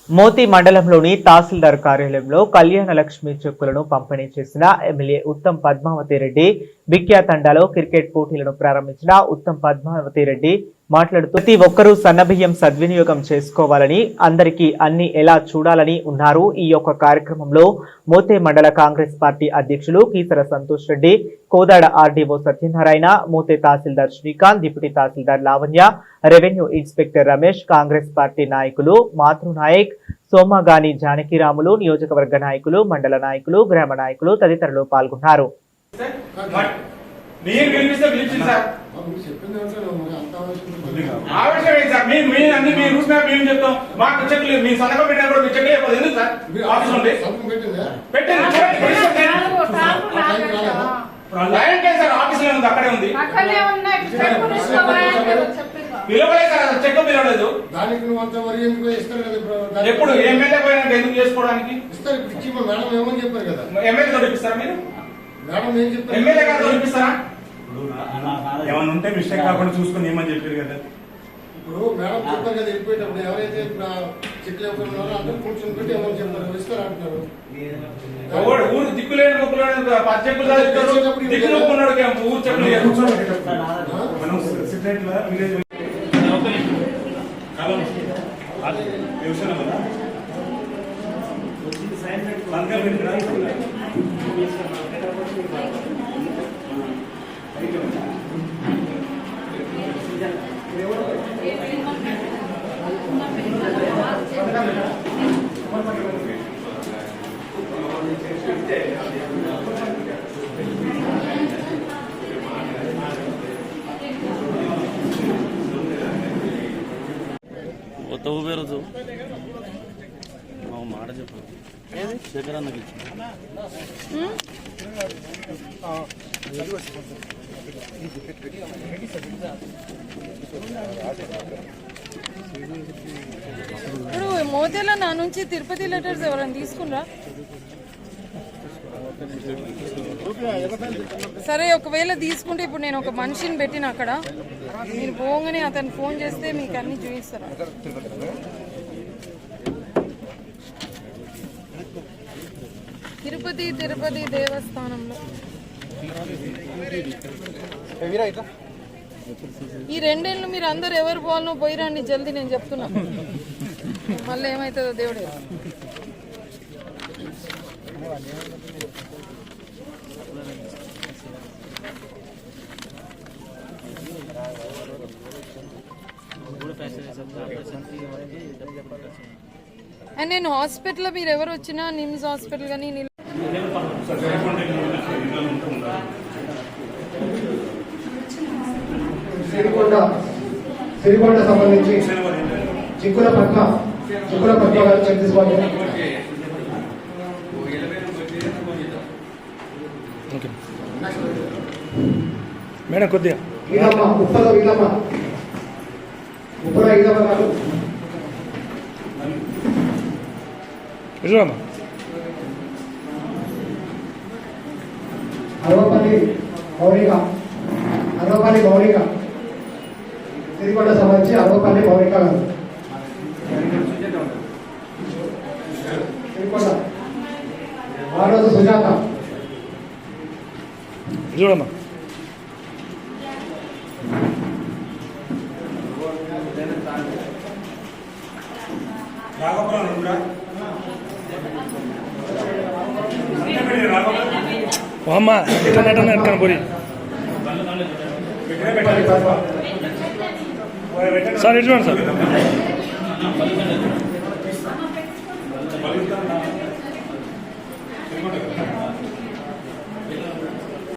మోతి మండలంలోని తహసీల్దార్ కార్యాలయంలో కళ్యాణ లక్ష్మి చెక్కులను పంపిణీ చేసిన ఎమ్మెల్యే ఉత్తమ్ పద్మావతి రెడ్డి బిక్యా తండాలో క్రికెట్ పోటీలను ప్రారంభించిన ఉత్తమ్ పద్మావతి రెడ్డి మాట్లాడుతూ ప్రతి ఒక్కరూ సన్నబియ్యం సద్వినియోగం చేసుకోవాలని అందరికీ అన్ని ఎలా చూడాలని ఉన్నారు. ఈ యొక్క కార్యక్రమంలో మోతే మండల కాంగ్రెస్ పార్టీ అధ్యక్షులు Keesara Santosh Reddy, Kodad RDO Satyanarayana, Mothe tahsildar Srikanth, deputy tahsildar Lavanya, revenue inspector Ramesh, Congress party నాయకులు మాతృనాయక్, సోమగాని జానకిరాములు, నియోజకవర్గ నాయకులు, మండల నాయకులు, గ్రామ నాయకులు తదితరులు పాల్గొన్నారు. అక్కడే ఉంది చెక్ పిలవలేదు. దానికి నువ్వు అంత వరి ఎందుకు ఇస్తారు కదా? ఎప్పుడు ఎమ్మెల్యే పోయినా ఎందుకు చేసుకోవడానికి ఇస్తారు? ఇచ్చి మేడం ఏమని చెప్పారు కదా, ఎమ్మెల్యే తోడిపిస్తారా మీరు? మేడం ఏం చెప్పారు? ఎమ్మెల్యే గారు తోడిపిస్తారా? ఏమన్నా ఉంటే మిస్టేక్ కాకుండా చూసుకుని ఏమని చెప్పారు కదా. ఇప్పుడు మేడం చెప్పారు కదా, వెళ్ళిపోయేటప్పుడు ఎవరైతే చెట్లు ఎవరు అందరూ కూర్చొని పెట్టి ఎవరు చెప్తారు ఇస్తారు అంటున్నారు. ఊరు దిక్కులేని మొక్కులేని దిక్కు నొక్కున్నాడు ఊరు చెట్లు మనం విలేజ్ వ్యవసాయం కదా రోజు మాట చెప్పాను శేఖరాన్నకి ఇప్పుడు మోతేలా నా నుంచి తిరుపతి లెటర్స్ ఎవరైనా తీసుకున్నా? సరే, ఒకవేళ తీసుకుంటే ఇప్పుడు నేను ఒక మనిషిని పెట్టిన అక్కడ మీరు పోగానే అతను ఫోన్ చేస్తే మీకు అన్ని చూపిస్తారా? తిరుపతి దేవస్థానంలో ఈ 2 ఏళ్ళు మీరు అందరు ఎవరు పోవాలనో పోయిరండి జల్దీ, నేను చెప్తున్నా. మళ్ళీ ఏమవుతుందో దేవుడే. అండ్ నేను హాస్పిటల్ మీరు ఎవరు వచ్చినా నిమ్స్ హాస్పిటల్ కానీ సిరికొండ సంబంధించి చిక్కుల పట్ల గారు ఛత్తీస్గఢ్ మేడం కొద్దిగా ఉప్పల ఈదమ్మ గారు అరవపల్లి మౌనిక సిరికొండ సంబంధించి అరవపల్లి మౌనిక గారు సిరికొండ ఆరోజు సుజాత చూడమ్మా అమ్మా ఎట్లా పోయి సార్ ఎటు చూడండి సార్.